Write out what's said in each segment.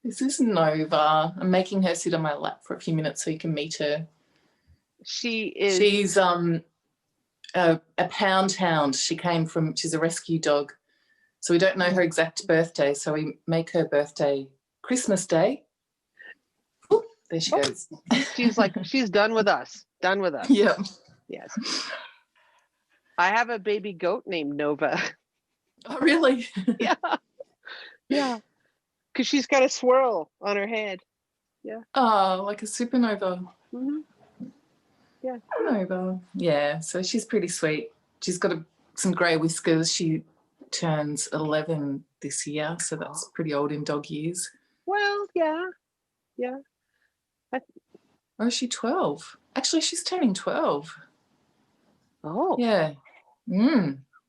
This is Nova. I'm making her sit on my lap for a few minutes so you can meet her. She's a pound hound. She's a rescue dog. So we don't know her exact birthday, so we make her birthday Christmas Day. Ooh, there she goes. She's like, she's done with us. Done with us. Yeah. Yes. I have a baby goat named Nova. Oh, really? Yeah. Yeah. Because she's got a swirl on her head. Yeah. Oh, like a supernova. Mm-hmm. Yeah. Nova. Yeah, so she's pretty sweet. She's got some grey whiskers. She turns 11 this year, so that's pretty old in dog years. Well, yeah. Yeah. Oh, is she 12? Actually, she's turning 12. Oh. Yeah.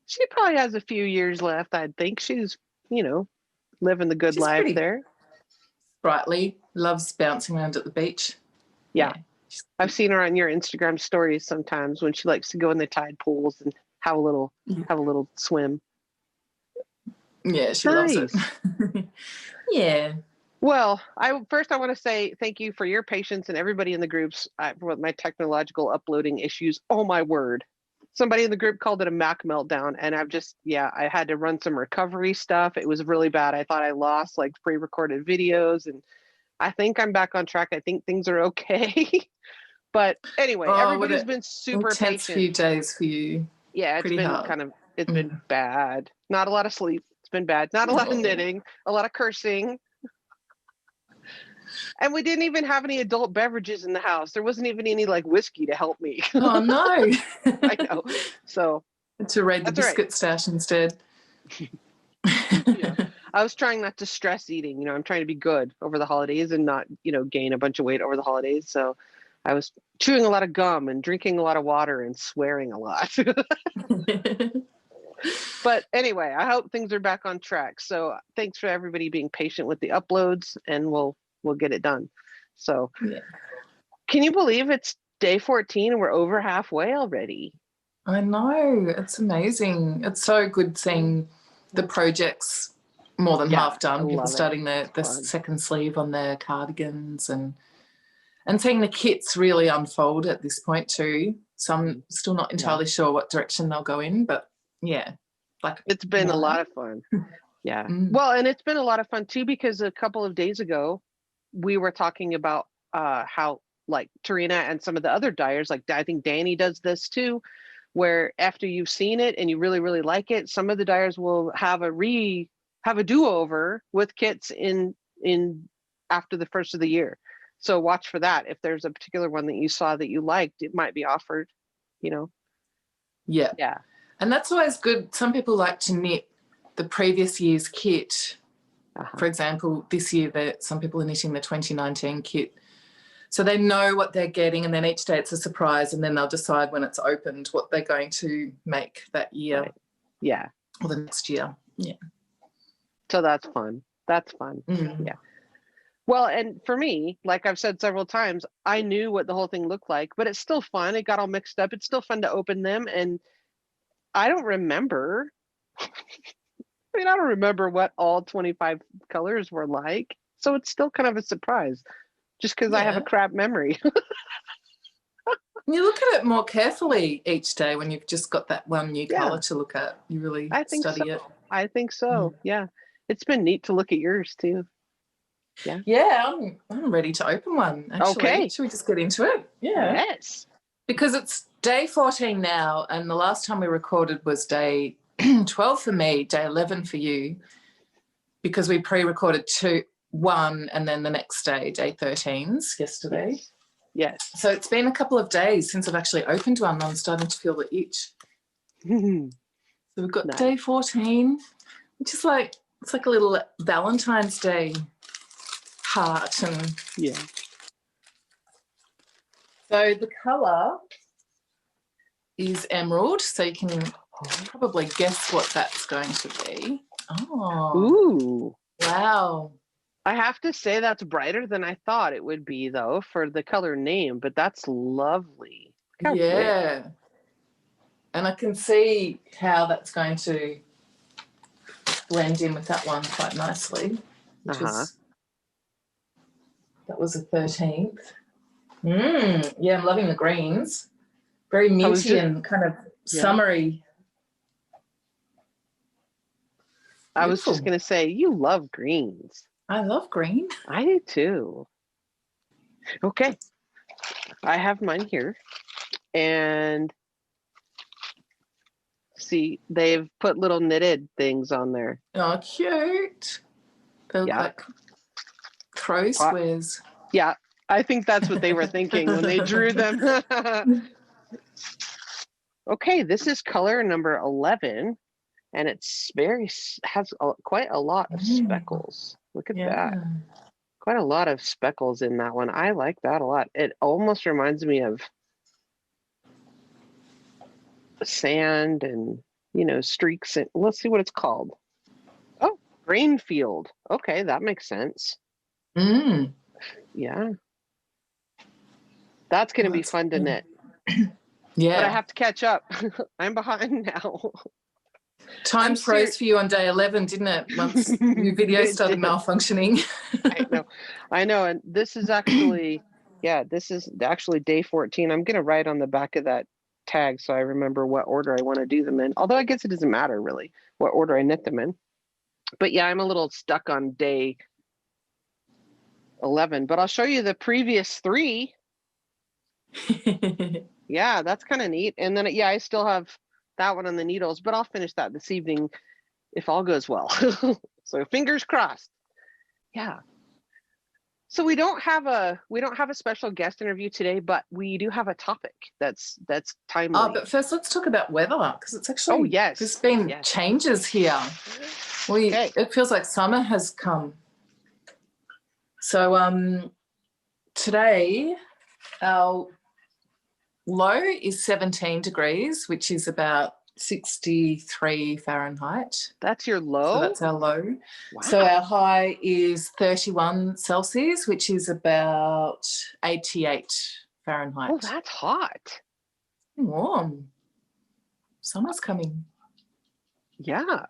She probably has a few years left, I think. She's, living the good life there. Sprightly, loves bouncing around at the beach. Yeah. I've seen her on your Instagram stories sometimes when she likes to go in the tide pools and have a little swim. Yeah, she loves it. Yeah. Well, I want to say thank you for your patience and everybody in the groups for my technological uploading issues. Oh my word. Somebody in the group called it a Mac meltdown, and I had to run some recovery stuff. It was really bad. I thought I lost like pre-recorded videos, and I think I'm back on track. I think things are okay. But anyway, everybody's been super intense patient. Few days for you. Yeah, it's been hard. It's been bad. Not a lot of sleep. It's been bad. Not a lot of knitting, a lot of cursing. And we didn't even have any adult beverages in the house. There wasn't even any like whiskey to help me. Oh no. I know. So to raid the biscuit stash instead. Yeah. I was trying not to stress eating. I'm trying to be good over the holidays and not, gain a bunch of weight over the holidays. So I was chewing a lot of gum and drinking a lot of water and swearing a lot. But anyway, I hope things are back on track. So thanks for everybody being patient with the uploads, and we'll get it done. So Can you believe it's day 14 and we're over halfway already? I know. It's amazing. It's so good seeing the projects more than half done. People starting the second sleeve on their cardigans and seeing the kits really unfold at this point too. So I'm still not entirely sure what direction they'll go in, but it's been a lot of fun. Yeah. Well, and it's been a lot of fun too, because a couple of days ago we were talking about how like Terina and some of the other dyers, like I think Danny does this too, where after you've seen it and you really, really like it, some of the dyers will have a do-over with kits in after the first of the year. So watch for that. If there's a particular one that you saw that you liked, it might be offered, Yeah. Yeah. And that's always good. Some people like to knit the previous year's kit. For example, this year some people are knitting the 2019 kit. So they know what they're getting, and then each day it's a surprise, and then they'll decide when it's opened what they're going to make that year. Right. Yeah. Or the next year. Yeah. So that's fun. That's fun. Yeah. Well, and for me, like I've said several times, I knew what the whole thing looked like, but it's still fun. It got all mixed up. It's still fun to open them. And I don't remember. I don't remember what all 25 colors were like. So it's still kind of a surprise just because I have a crap memory. You look at it more carefully each day when you've just got that one new color to look at. You really study it. I think so. Yeah. It's been neat to look at yours too. Yeah. Yeah, I'm ready to open one, actually. Okay. Should we just get into it? Yeah. Yes. Because it's day 14 now, and the last time we recorded was day 12 for me, day 11 for you, because we pre-recorded 1 and then the next day 13's yesterday. Yes. So it's been a couple of days since I've actually opened one. I'm starting to feel the itch. So we've got day 14, which is like, it's like a little Valentine's Day heart. And so the colour is emerald, so you can probably guess what that's going to be. Oh. Ooh. Wow. I have to say that's brighter than I thought it would be, though, for the color name, but that's lovely. Yeah. And I can see how that's going to blend in with that one quite nicely. Which is That was the 13th. Yeah, I'm loving the greens. Very minty and kind of summery. I was just going to say, you love greens. I love green. I do too. Okay. I have mine here. And see, they've put little knitted things on there. Oh, cute. They look like throw squares. Yeah, I think that's what they were thinking when they drew them. Okay, this is color number 11, and it's quite a lot of speckles. Look at that. Quite a lot of speckles in that one. I like that a lot. It almost reminds me of sand and, streaks. And let's see what it's called. Oh, grain field. Okay, that makes sense. Yeah. That's going to be fun to knit. Yeah. But I have to catch up. I'm behind now. Time froze for you on day 11, didn't it? Once your video started malfunctioning. I know. And this is actually, day 14. I'm going to write on the back of that tag so I remember what order I want to do them in. Although I guess it doesn't matter really what order I knit them in. But yeah, I'm a little stuck on day 11. But I'll show you the previous 3. Yeah, that's kind of neat. And then, I still have that one on the needles, but I'll finish that this evening if all goes well. So fingers crossed. Yeah. So we don't have a special guest interview today, but we do have a topic that's timely. Oh, but first let's talk about weather, because it's actually there's been changes here. It feels like summer has come. So today our low is 17 degrees, which is about 63 Fahrenheit. That's your low? So that's our low. Wow. So our high is 31 Celsius, which is about 88 Fahrenheit. Oh, that's hot. Warm. Summer's coming. Yeah.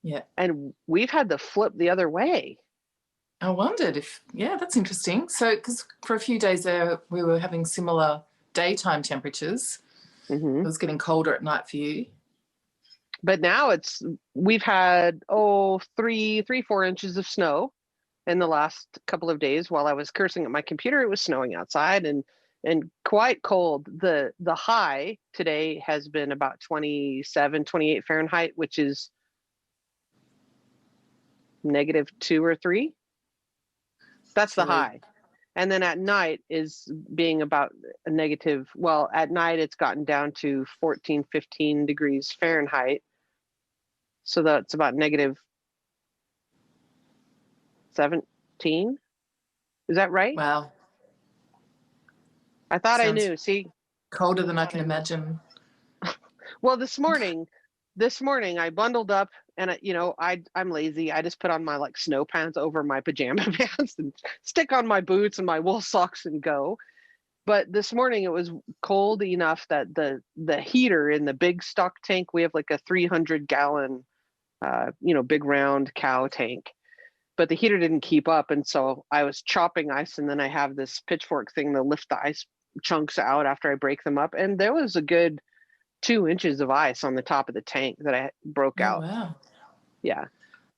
Yeah. And we've had the flip the other way. I wondered that's interesting. So, because for a few days there we were having similar daytime temperatures. It was getting colder at night for you. But now we've had 4 inches of snow in the last couple of days. While I was cursing at my computer, it was snowing outside and quite cold. The high today has been about 27, 28 Fahrenheit, which is -2 or 3. That's the high. And then at night is being about a negative. Well, at night it's gotten down to 14, 15 degrees Fahrenheit. So that's about -17. Is that right? Wow. I thought I knew. See? Colder than I can imagine. Well, this morning I bundled up and I'm lazy. I just put on my snow pants over my pajama pants and stick on my boots and my wool socks and go. But this morning it was cold enough that the heater in the big stock tank, we have a 300-gallon, big round KAL tank, but the heater didn't keep up. And so I was chopping ice, and then I have this pitchfork thing to lift the ice chunks out after I break them up. And there was a good 2 inches of ice on the top of the tank that I broke out. Wow. Yeah.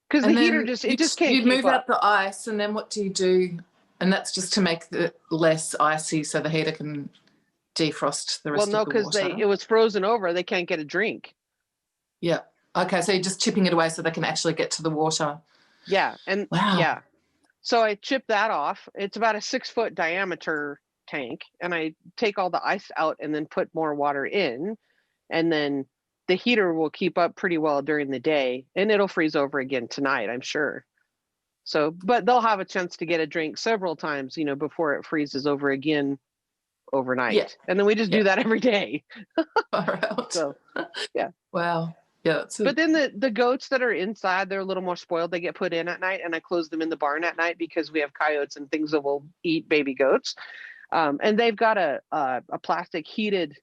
Because the heater just can't keep up. You move out the ice, and then what do you do? And that's just to make it less icy so the heater can defrost the rest of the water. Well, no, because it was frozen over. They can't get a drink. Yeah. Okay, so you're just chipping it away so they can actually get to the water. Yeah. And yeah. So I chip that off. It's about a 6-foot diameter tank, and I take all the ice out and then put more water in. And then the heater will keep up pretty well during the day, and it'll freeze over again tonight, I'm sure. So, but they'll have a chance to get a drink several times, before it freezes over again overnight. Yeah. And then we just do that every day. Far out. So, yeah. Wow. Yeah. But then the goats that are inside, they're a little more spoiled. They get put in at night, and I close them in the barn at night because we have coyotes and things that will eat baby goats. And they've got a plastic heated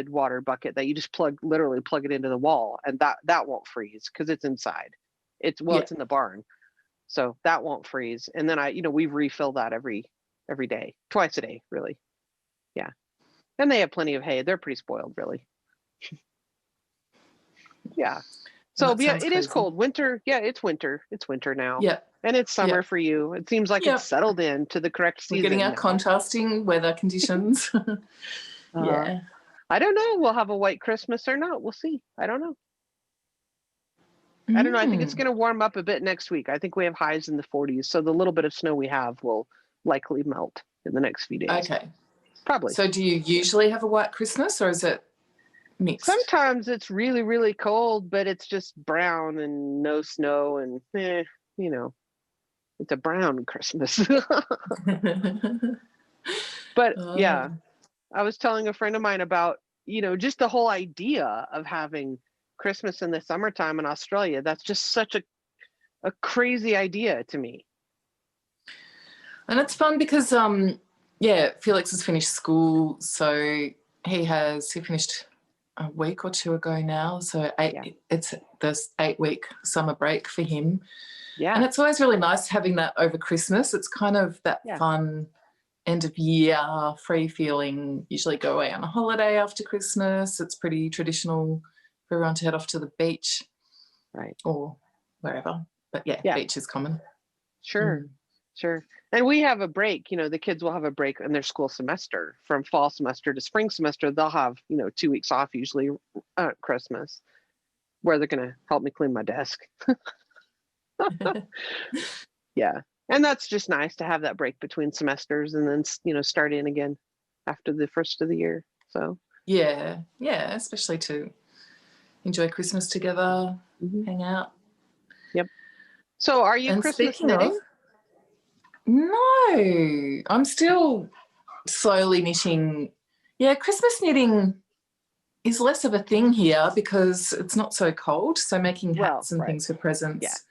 water bucket that you just literally plug it into the wall, and that won't freeze because it's inside. It's in the barn. So that won't freeze. And then we refill that every day, twice a day, really. Yeah. And they have plenty of hay. They're pretty spoiled, really. Yeah. So yeah, it is cold. Winter. Yeah, it's winter. It's winter now. Yeah. And it's summer for you. It seems like it's settled in to the correct season. We're getting our contrasting weather conditions. Yeah. I don't know. We'll have a white Christmas or not. We'll see. I don't know. I don't know. I think it's going to warm up a bit next week. I think we have highs in the 40s. So the little bit of snow we have will likely melt in the next few days. Okay. Probably. So do you usually have a white Christmas, or is it mixed? Sometimes it's really, really cold, but it's just brown and no snow and, it's a brown Christmas. But yeah, I was telling a friend of mine about, just the whole idea of having Christmas in the summertime in Australia. That's just such a crazy idea to me. And it's fun because Felix has finished school, so he finished a week or two ago now, so it's this 8-week summer break for him. Yeah. And it's always really nice having that over Christmas. It's kind of that fun end of year free feeling. Usually go away on a holiday after Christmas. It's pretty traditional for everyone to head off to the beach, right, or wherever. But beach is common. Sure. And we have a break. The kids will have a break in their school semester from fall semester to spring semester. They'll have 2 weeks off usually at Christmas, where they're going to help me clean my desk. Yeah. And that's just nice to have that break between semesters and then, start in again after the first of the year. So yeah, especially to enjoy Christmas together, hang out. Yep. So are you Christmas knitting? No, I'm still slowly knitting. Yeah, Christmas knitting is less of a thing here because it's not so cold. So making hats and things for presents,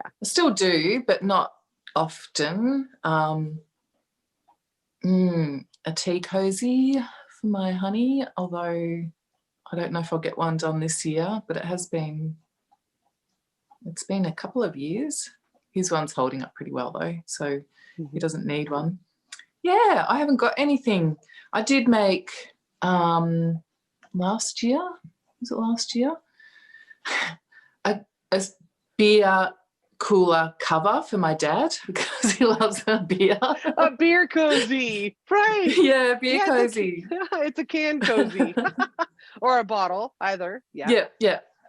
I still do, but not often. A tea cozy for my honey, although I don't know if I'll get one done this year, but it's been a couple of years. His one's holding up pretty well though, so he doesn't need one. Yeah, I haven't got anything. I did make last year, was it last year? A beer cooler cover for my dad because he loves a beer. A beer cozy, right? Yeah, beer cozy. It's a can cozy or a bottle, either. Yeah.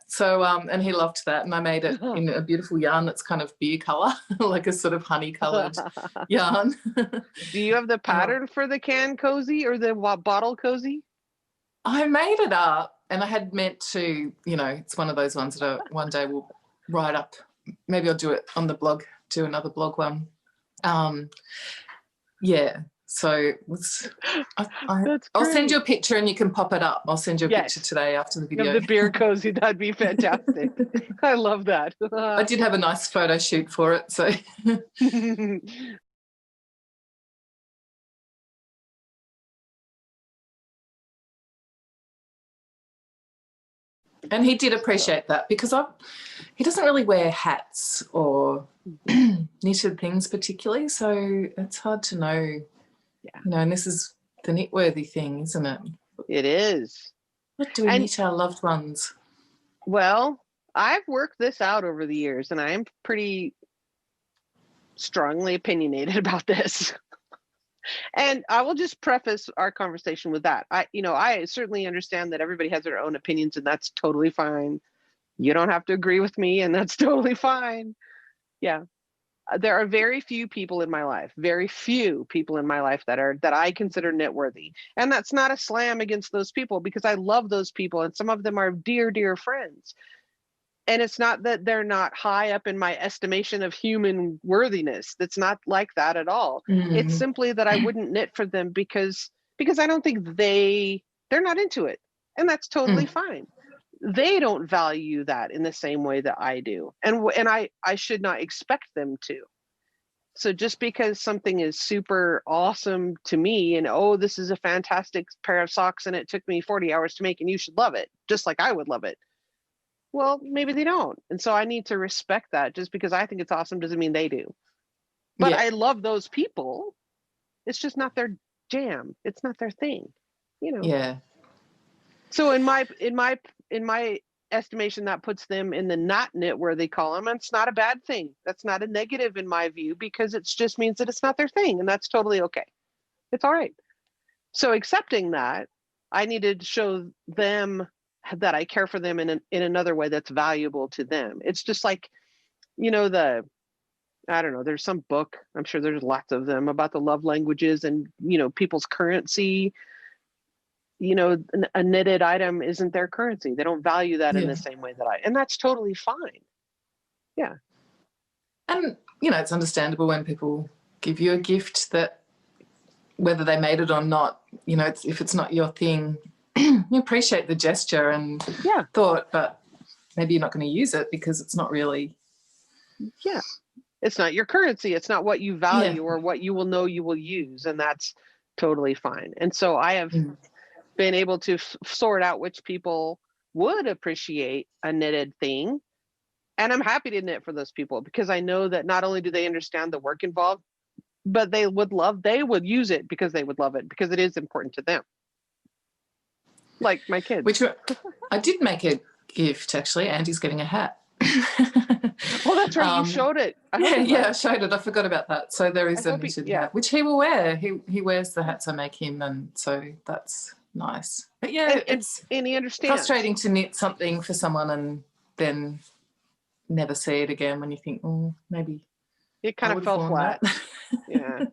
So, and he loved that, and I made it in a beautiful yarn that's kind of beer colour, like a sort of honey-coloured yarn. Do you have the pattern for the can cozy or the bottle cozy? I made it up, and I had meant to, it's one of those ones that one day we'll write up. Maybe I'll do it on the blog, do another blog one. So I'll send you a picture and you can pop it up. I'll send you a picture today after the video. The beer cozy, that'd be fantastic. I love that. I did have a nice photo shoot for it, so. And he did appreciate that because he doesn't really wear hats or knitted things particularly, so it's hard to know. And this is the knit-worthy thing, isn't it? It is. What do we knit our loved ones? Well, I've worked this out over the years, and I am pretty strongly opinionated about this. And I will just preface our conversation with that. I certainly understand that everybody has their own opinions, and that's totally fine. You don't have to agree with me, and that's totally fine. Yeah. There are very few people in my life that I consider knit-worthy. And that's not a slam against those people because I love those people, and some of them are dear, dear friends. And it's not that they're not high up in my estimation of human worthiness. That's not like that at all. Mm-hmm. It's simply that I wouldn't knit for them because I don't think they're not into it. And that's totally fine. They don't value that in the same way that I do. And I should not expect them to. So just because something is super awesome to me and, this is a fantastic pair of socks and it took me 40 hours to make and you should love it, just like I would love it. Well, maybe they don't. And so I need to respect that. Just because I think it's awesome doesn't mean they do. But I love those people. It's just not their jam. It's not their thing, you know? Yeah. So in my estimation, that puts them in the not knit-worthy column. And it's not a bad thing. That's not a negative in my view, because it just means that it's not their thing, and that's totally okay. It's all right. So accepting that, I needed to show them that I care for them in another way that's valuable to them. It's just like, you know, I don't know, there's some book, I'm sure there's lots of them, about the love languages and, you know, people's currency. You know, a knitted item isn't their currency. They don't value that in the same way that and that's totally fine. Yeah. And, you know, it's understandable when people give you a gift that, whether they made it or not, you know, if it's not your thing, you appreciate the gesture and thought, but maybe you're not going to use it because it's not really. Yeah. It's not your currency. It's not what you value or what you will know you will use. And that's totally fine. And so I have been able to sort out which people would appreciate a knitted thing. And I'm happy to knit for those people, because I know that not only do they understand the work involved, but they would use it because they would love it, because it is important to them. Like my kids. Which I did make a gift, actually. Andy's getting a hat. Well, that's right. You showed it. I showed it. I forgot about that. So there is a knitted hat, which he will wear. He wears the hats I make him, and so that's nice. But yeah, and he understands. Frustrating to knit something for someone and then never see it again when you think, oh, maybe it kind of fell flat. Yeah.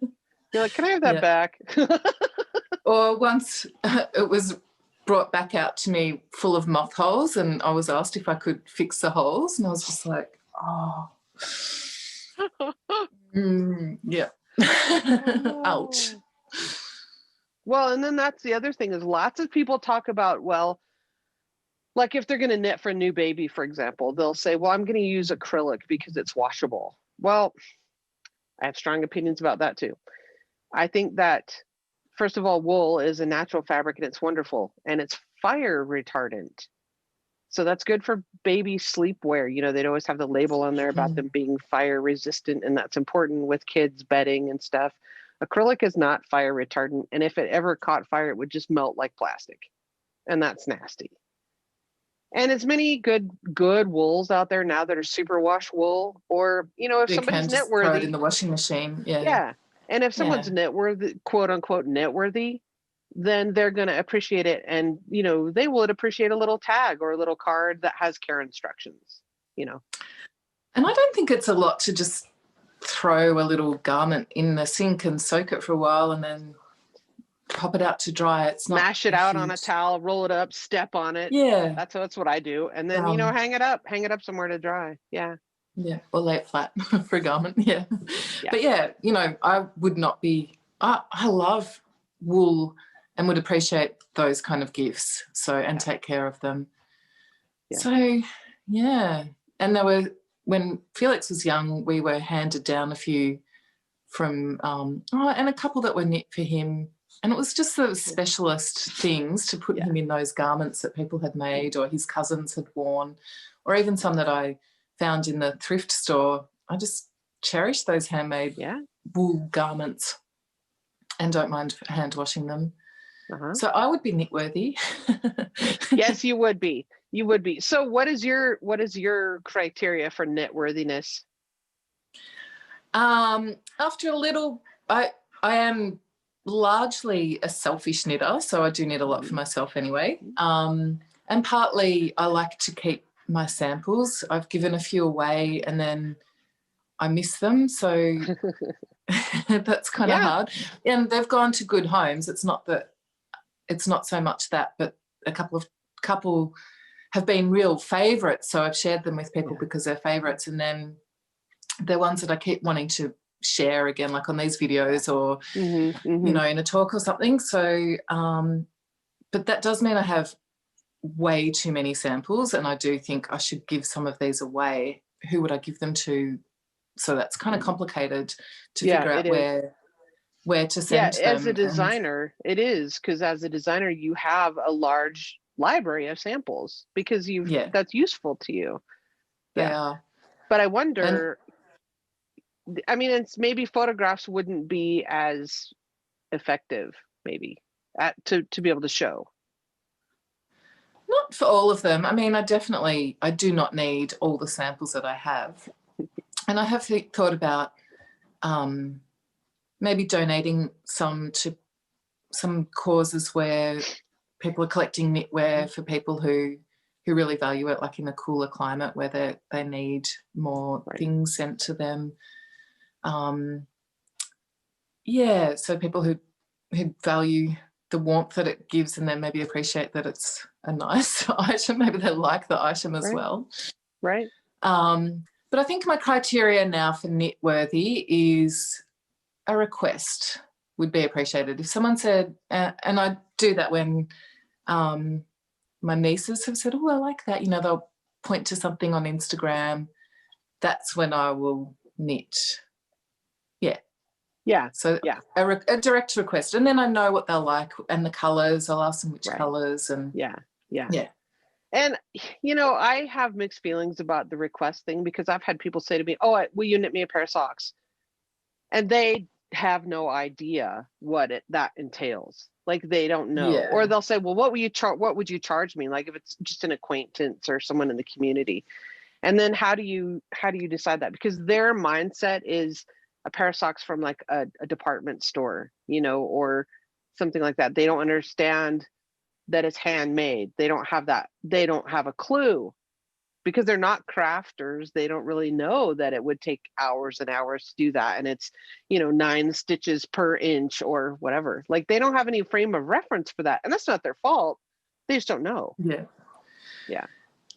You're like, can I have that back? Or once it was brought back out to me full of moth holes, and I was asked if I could fix the holes, and I was just like, oh. Ouch. Well, and then that's the other thing, is lots of people talk about, well, like if they're going to knit for a new baby, for example, they'll say, well, I'm going to use acrylic because it's washable. Well, I have strong opinions about that too. I think that, first of all, wool is a natural fabric and it's wonderful, and it's fire retardant. So that's good for baby sleepwear. You know, they'd always have the label on there about them being fire resistant, and that's important with kids' bedding and stuff. Acrylic is not fire retardant, and if it ever caught fire, it would just melt like plastic, and that's nasty. And as many good wools out there now that are superwash wool, or, you know, if somebody's knit-worthy, throw it in the washing machine. Yeah. And if someone's knit-worthy, quote unquote knit-worthy, then they're going to appreciate it. And, you know, they would appreciate a little tag or a little card that has care instructions, you know. And I don't think it's a lot to just throw a little garment in the sink and soak it for a while and then pop it out to dry. It's not mash it out on a towel, roll it up, step on it. Yeah. That's what I do. And then, you know, hang it up somewhere to dry. Yeah. Yeah. Or lay it flat for a garment. Yeah. But yeah, you know, I would not be, I love wool and would appreciate those kind of gifts. So, and take care of them. Yeah. So, yeah. And there were, when Felix was young, we were handed down a few from, and a couple that were knit for him. And it was just the specialist things to put him in those garments that people had made or his cousins had worn, or even some that I found in the thrift store. I just cherish those handmade wool garments and don't mind hand washing them. So I would be knit-worthy. Yes, you would be. You would be. So what is your criteria for knit-worthiness? After a little, I am largely a selfish knitter, so I do knit a lot for myself anyway. And partly I like to keep my samples. I've given a few away and then I miss them, so that's kind of hard. And they've gone to good homes. It's not so much that, but a couple have been real favourites, so I've shared them with people because they're favourites, and then they're ones that I keep wanting to share again, like on these videos or you know, in a talk or something. So but that does mean I have way too many samples, and I do think I should give some of these away. Who would I give them to? So that's kind of complicated to figure out where to send them. As a designer, it is, because as a designer you have a large library of samples because that's useful to you. They are. But I wonder, I mean, it's maybe photographs wouldn't be as effective, maybe, to be able to show. Not for all of them. I mean, I do not need all the samples that I have. And I have thought about maybe donating some to some causes where people are collecting knitwear for people who really value it, like in a cooler climate where they need more things sent to them. So people who value the warmth that it gives and then maybe appreciate that it's a nice item. Maybe they like the item as well. Right. But I think my criteria now for knit-worthy is a request would be appreciated. If someone said, and I do that when my nieces have said, oh, I like that, they'll point to something on Instagram, that's when I will knit. So a direct request, and then I know what they'll like and the colours. I'll ask them which colours and And I have mixed feelings about the request thing because I've had people say to me, "Oh, will you knit me a pair of socks?" And they have no idea what that entails. Like they don't know, or they'll say, "Well, what would you charge me?" Like if it's just an acquaintance or someone in the community, and then how do you decide that? Because their mindset is a pair of socks from like a department store, or something like that. They don't understand that it's handmade. They don't have that. They don't have a clue because they're not crafters. They don't really know that it would take hours and hours to do that. And it's, 9 stitches per inch or whatever. Like they don't have any frame of reference for that. And that's not their fault. They just don't know.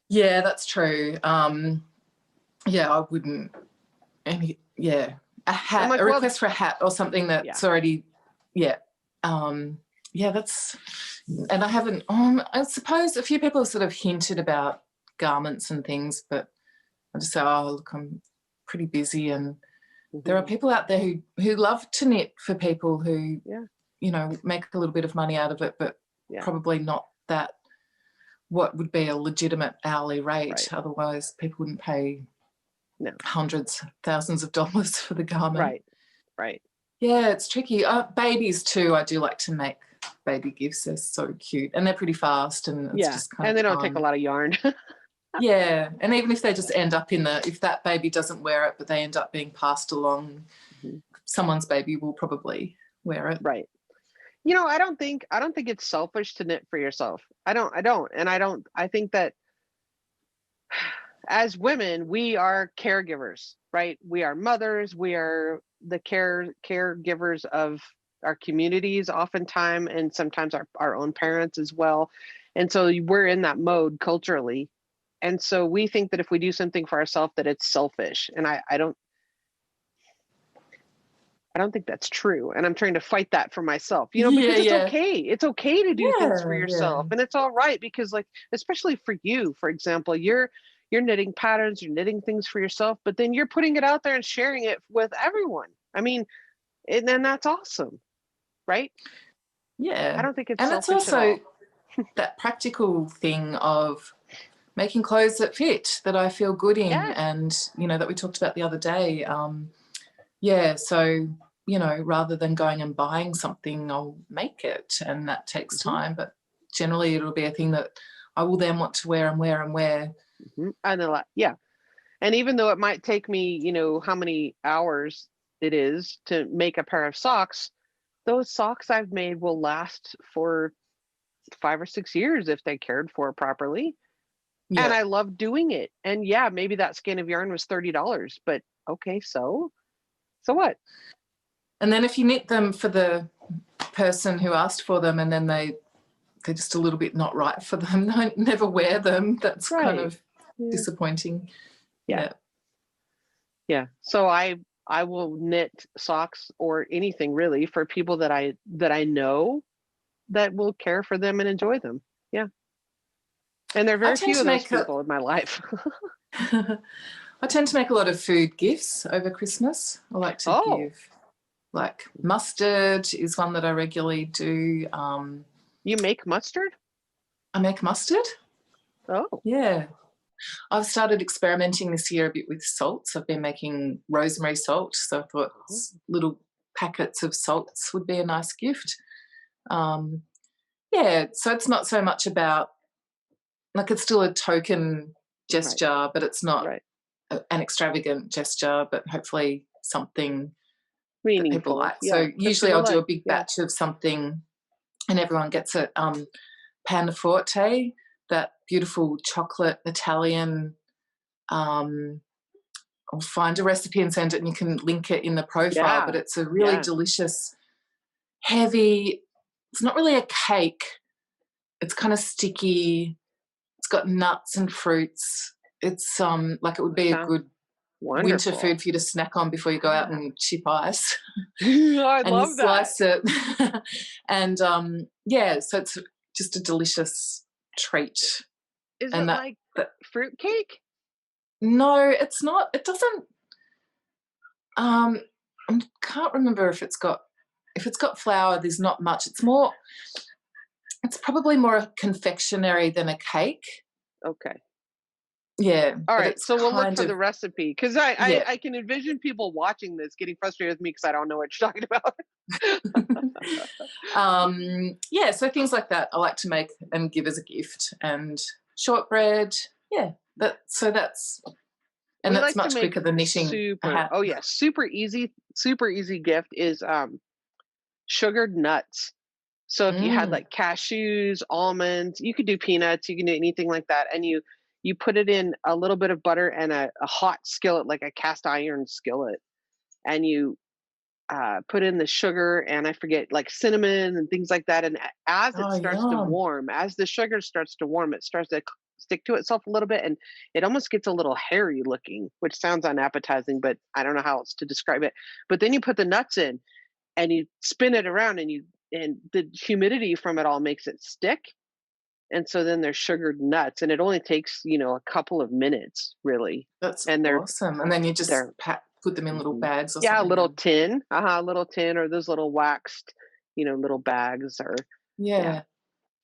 Yeah, that's true. I wouldn't. A hat, a request for a hat or something that's already, that's, and I haven't, I suppose a few people have sort of hinted about garments and things, but I just say, oh, look, I'm pretty busy, and there are people out there who love to knit for people who, make a little bit of money out of it, but probably not that, what would be a legitimate hourly rate. Otherwise people wouldn't pay hundreds, thousands of dollars for the garment. Right. Yeah, it's tricky. Babies too, I do like to make baby gifts. They're so cute and they're pretty fast, and it's just kind of they don't take a lot of yarn. And even if they just end up if that baby doesn't wear it but they end up being passed along, someone's baby will probably wear it. Right. I don't think it's selfish to knit for yourself. I think that as women, we are caregivers, right? We are mothers. We are the caregivers of our communities oftentimes, and sometimes our own parents as well. And so we're in that mode culturally. And so we think that if we do something for ourselves, that it's selfish. And I don't think that's true. And I'm trying to fight that for myself, because it's okay. It's okay to do things for yourself. And it's all right because, like, especially for you, for example, you're knitting patterns, you're knitting things for yourself, but then you're putting it out there and sharing it with everyone. I mean, and then that's awesome, right? Yeah. I don't think it's and selfish it's also at all. that practical thing of making clothes that fit, that I feel good in, and, that we talked about the other day. So, rather than going and buying something, I'll make it, and that takes time, but generally it'll be a thing that I will then want to wear and wear and wear. And and even though it might take me, how many hours it is to make a pair of socks, those socks I've made will last for 5 or 6 years if they're cared for properly. And I love doing it. And maybe that skein of yarn was $30, but okay, so what? And then if you knit them for the person who asked for them and then they're just a little bit not right for them, they never wear them, that's kind of disappointing. So I will knit socks or anything really for people that I know that will care for them and enjoy them. And there are very few of those people in my life. I tend to make a lot of food gifts over Christmas. I like to give, like, mustard is one that I regularly do. You make mustard? I make mustard. Oh. Yeah. I've started experimenting this year a bit with salts. I've been making rosemary salt, so I thought little packets of salts would be a nice gift. Yeah, so it's not so much about, like, it's still a token gesture, but it's not an extravagant gesture, but hopefully something meaningful. That people like. So usually I'll do a big batch of something and everyone gets it. Panforte, that beautiful chocolate Italian, I'll find a recipe and send it, and you can link it in the profile, but it's a really delicious, heavy, it's not really a cake, it's kind of sticky, it's got nuts and fruits. It's like it would be a good winter food for you to snack on before you go out and chip ice. I and love you that. Slice it. And so it's just a delicious treat. Is it like fruit cake? No, it's not. It doesn't. I can't remember if it's got flour. There's not much. It's probably more a confectionery than a cake. Okay. Yeah. All right. So we'll look for the recipe, because I can envision people watching this getting frustrated with me because I don't know what you're talking about. So things like that I like to make and give as a gift, and shortbread. Yeah. That's much quicker than knitting a hat. Oh yeah, super easy gift is sugared nuts. So if you had like cashews, almonds, you could do peanuts, you can do anything like that, and you put it in a little bit of butter and a hot skillet, like a cast iron skillet, and you put in the sugar and I forget, like cinnamon and things like that. And as it starts to warm, as the sugar starts to warm, it starts to stick to itself a little bit, and it almost gets a little hairy looking, which sounds unappetizing, but I don't know how else to describe it. But then you put the nuts in and you spin it around, and the humidity from it all makes it stick. And so then they're sugared nuts, and it only takes, a couple of minutes, really. That's awesome. And then you just put them in little bags or something. Yeah, a little tin, or those little waxed, little bags or. Yeah.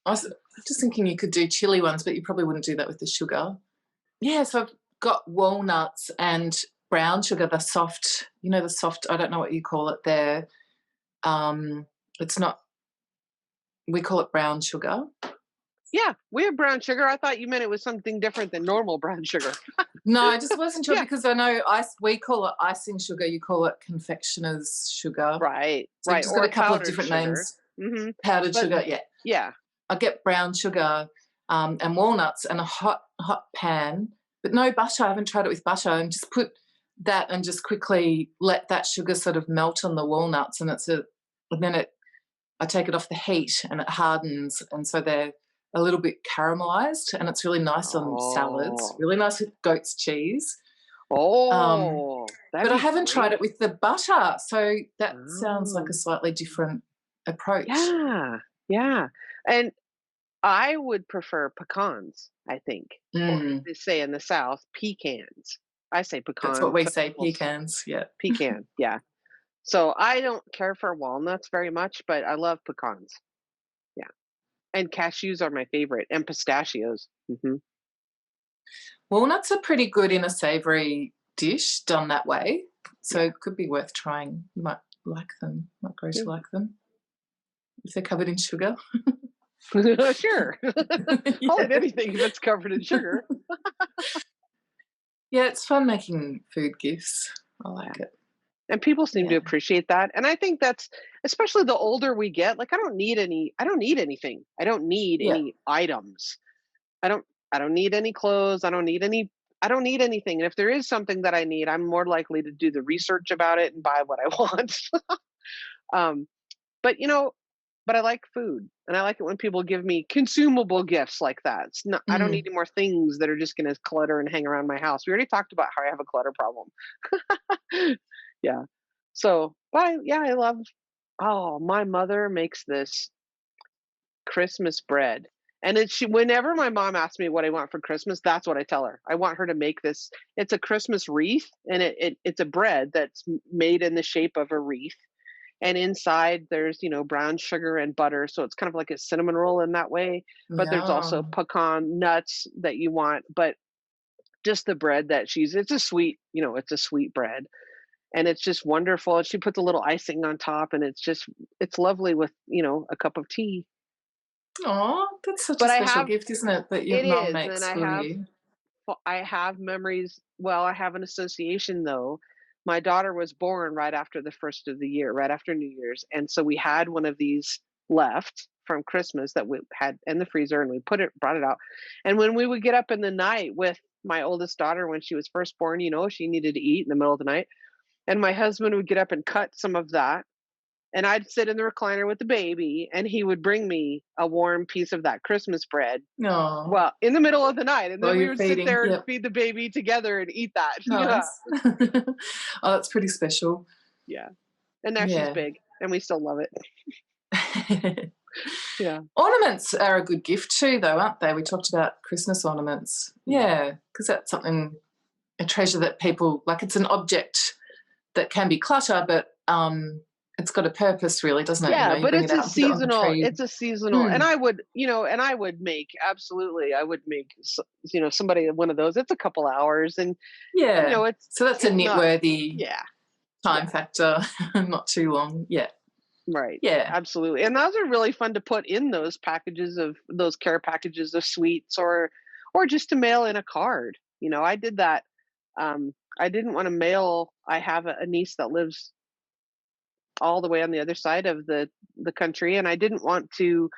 I was just thinking you could do chili ones, but you probably wouldn't do that with the sugar. Yeah, so I've got walnuts and brown sugar, the soft, I don't know what you call it there. It's not, we call it brown sugar. Yeah, we have brown sugar. I thought you meant it was something different than normal brown sugar. No, I just wasn't sure because I know we call it icing sugar. You call it confectioner's sugar. Right, so right. It's got a couple of different names. Mm-hmm. Powdered sugar, yeah. Yeah. I get brown sugar and walnuts and a hot pan, but no butter. I haven't tried it with butter, and just put that and just quickly let that sugar sort of melt on the walnuts, and I take it off the heat and it hardens, and so they're a little bit caramelized, and it's really nice on salads, really nice with goat's cheese. But I haven't tried it with the butter, so that sounds like a slightly different approach. Yeah. And I would prefer pecans, I think. Or they say in the South, pecans. I say pecans. That's what we say, pecans, yeah. Pecan, yeah. So I don't care for walnuts very much, but I love pecans. Yeah. And cashews are my favorite, and pistachios. Mm-hmm. Walnuts are pretty good in a savoury dish done that way, so it could be worth trying. You might like them, might grow to like them if they're covered in sugar. Sure. I'll eat anything if it's covered in sugar. Yeah, it's fun making food gifts. I like it. And people seem to appreciate that. And I think that's, especially the older we get, like I don't need anything. I don't need any items. I don't need any clothes. I don't need anything. And if there is something that I need, I'm more likely to do the research about it and buy what I want. But I like food, and I like it when people give me consumable gifts like that. It's not, I don't need any more things that are just going to clutter and hang around my house. We already talked about how I have a clutter problem. Yeah. So, I love, my mother makes this Christmas bread. And whenever my mom asks me what I want for Christmas, that's what I tell her. I want her to make this. It's a Christmas wreath, and it's a bread that's made in the shape of a wreath. And inside there's, brown sugar and butter. So it's kind of like a cinnamon roll in that way. But there's also pecan nuts that you want. But just the bread that it's a sweet, it's a sweet bread. And it's just wonderful. And she puts a little icing on top, and it's lovely with, a cup of tea. Oh, that's such a special gift, isn't it? That your mom makes for you. I have memories. Well, I have an association though. My daughter was born right after the first of the year, right after New Year's. And so we had one of these left from Christmas that we had in the freezer, and we brought it out. And when we would get up in the night with my oldest daughter, when she was first born, she needed to eat in the middle of the night. And my husband would get up and cut some of that. And I'd sit in the recliner with the baby, and he would bring me a warm piece of that Christmas bread. No. Well, in the middle of the night. And then we would sit there and feed the baby together and eat that. Nice. Yeah. Oh, that's pretty special. Yeah. And now she's big, and we still love it. Yeah. Ornaments are a good gift too, though, aren't they? We talked about Christmas ornaments. Yeah, because that's a treasure that people, like, it's an object that can be clutter, but it's got a purpose, really, doesn't it? Yeah, but it's a seasonal. It's a seasonal, and I would make somebody one of those. It's a couple hours, and so that's a knit-worthy time factor, not too long. Yeah, right. Yeah, absolutely, and those are really fun to put in those care packages of sweets, or just to mail in a card. I did that. I didn't want to mail. I have a niece that lives all the way on the other side of the country, and I didn't want to.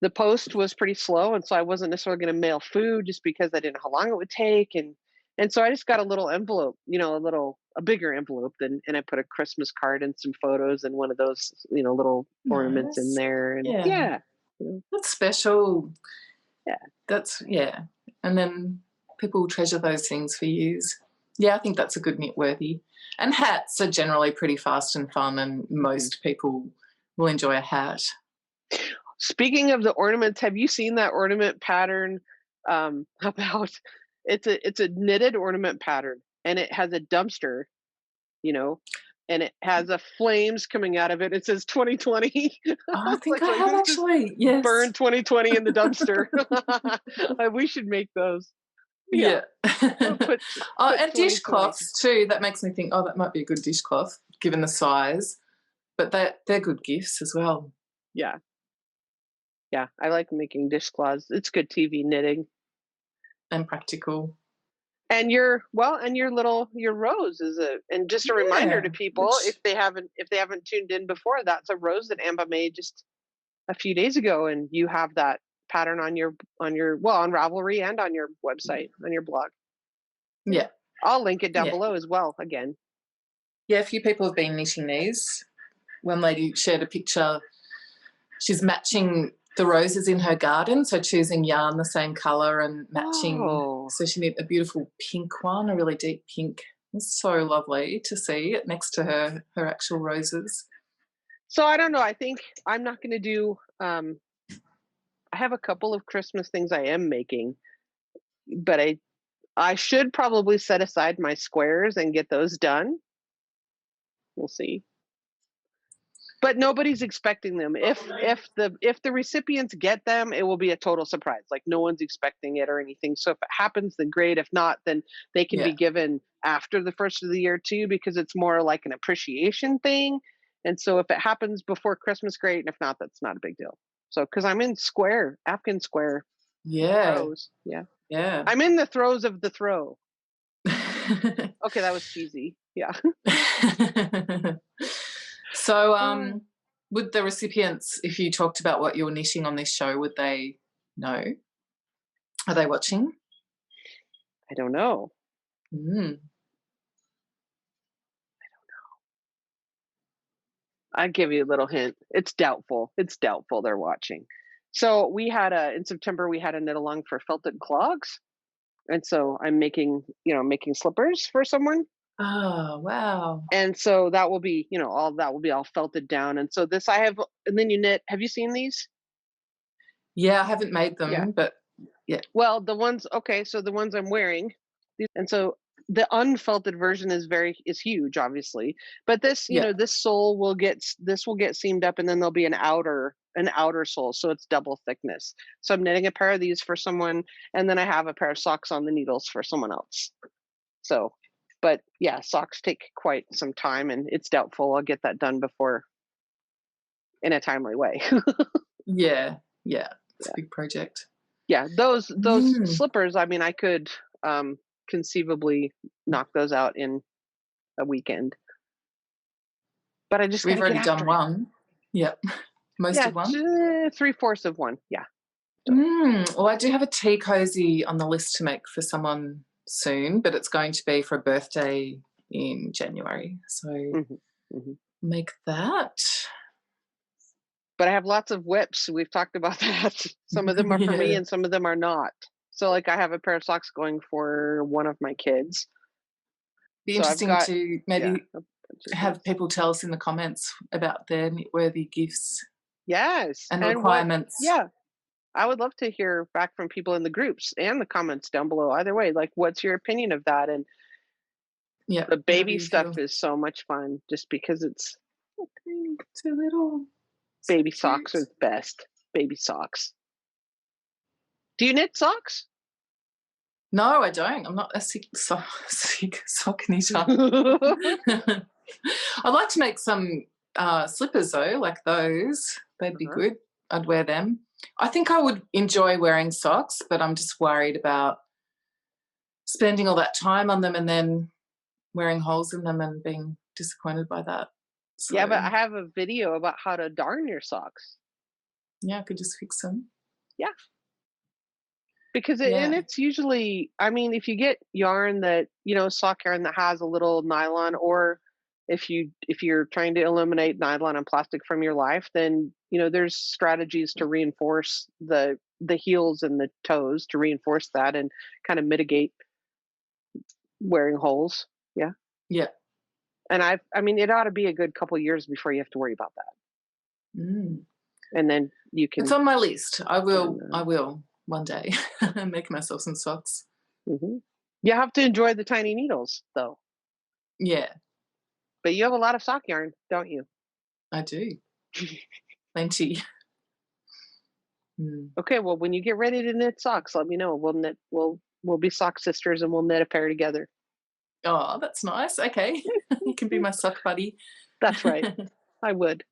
The post was pretty slow, and so I wasn't necessarily going to mail food just because I didn't know how long it would take, and so I just got a little envelope, a bigger envelope, and I put a Christmas card and some photos and one of those, little ornaments in there, and that's special. Yeah, and then people treasure those things for years. Yeah, I think that's a good knit-worthy. And hats are generally pretty fast and fun, and most people will enjoy a hat. Speaking of the ornaments, have you seen that ornament pattern about it's a knitted ornament pattern, and it has a dumpster, and it has a flames coming out of it. It says 2020. I think I have actually. Yes. Burn 2020 in the dumpster. We should make those. Yeah. And dishcloths too. That makes me think, that might be a good dishcloth given the size. But they're good gifts as well. Yeah. Yeah, I like making dishcloths. It's good TV knitting. And practical. And your rose is and just a reminder to people, if they haven't tuned in before, that's a rose that Ambah made just a few days ago, and you have that pattern on Ravelry and on your website, on your blog. Yeah, I'll link it down below as well. Again, a few people have been knitting these. One lady shared a picture. She's matching the roses in her garden, so choosing yarn the same color and matching. So she knit a beautiful pink one, a really deep pink. It's so lovely to see it next to her actual roses. So I don't know. I think I'm not going to do. I have a couple of Christmas things I am making, but I should probably set aside my squares and get those done. We'll see. But nobody's expecting them. If the recipients get them, it will be a total surprise. Like, no one's expecting it or anything. So if it happens, then great. If not, then they can be given after the first of the year too, because it's more like an appreciation thing. And so if it happens before Christmas, great. And if not, that's not a big deal. So, because I'm in Afghan square. Throws. Yeah. Yeah. I'm in the throes of the throw. Okay, that was cheesy. Yeah. So would the recipients, if you talked about what you're knitting on this show, would they know? Are they watching? I don't know. I don't know. I'll give you a little hint. It's doubtful. They're watching. So we had in September, we had a knit along for felted clogs. And so I'm making slippers for someone. Oh, wow. And so that will be, all that will be all felted down. And so this I have, and then you knit. Have you seen these? Yeah, I haven't made them, but yeah. Well, the ones I'm wearing, and so the unfelted version is huge, obviously, but this, you know, this sole will get seamed up, and then there'll be an outer sole, so it's double thickness. So I'm knitting a pair of these for someone, and then I have a pair of socks on the needles for someone else. So, but yeah, socks take quite some time, and it's doubtful I'll get that done before in a timely way. Yeah, it's a big project. Yeah, those slippers, I mean, I could conceivably knock those out in a weekend, but I just we've already done one. Yep. Most of one. 3/4 of one. Yeah. Well, I do have a tea cozy on the list to make for someone soon, but it's going to be for a birthday in January, so make that. But I have lots of whips. We've talked about that. Some of them are for me and some of them are not. So like I have a pair of socks going for one of my kids. Be interesting to maybe have people tell us in the comments about their knit-worthy gifts. Yes. And requirements. I would love to hear back from people in the groups and the comments down below. Either way, like, what's your opinion of that? And the baby stuff is so much fun just because it's too little. Baby socks are the best. Baby socks. Do you knit socks? No, I don't. I'm not a sick sock knitter. I'd like to make some slippers though, like those. They'd be good. I'd wear them. I think I would enjoy wearing socks, but I'm just worried about spending all that time on them and then wearing holes in them and being disappointed by that. So, yeah, but I have a video about how to darn your socks. Yeah, I could just fix them. Yeah. Because and it's usually, I mean, if you get yarn that, you know, sock yarn that has a little nylon, or if you're trying to eliminate nylon and plastic from your life, then, you know, there's strategies to reinforce the heels and the toes to reinforce that and kind of mitigate wearing holes. Yeah. Yeah. And I mean, it ought to be a good couple of years before you have to worry about that. And then you can. It's on my list. I will one day make myself some socks. You have to enjoy the tiny needles, though. Yeah. But you have a lot of sock yarn, don't you? I do. Plenty. Okay, well, when you get ready to knit socks, let me know. We'll be sock sisters and we'll knit a pair together. Oh, that's nice. Okay. You can be my sock buddy. That's right. I would.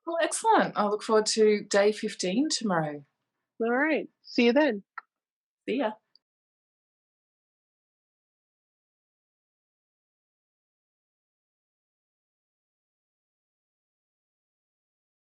Well, excellent. I look forward to day 15 tomorrow. All right. See you then. See ya.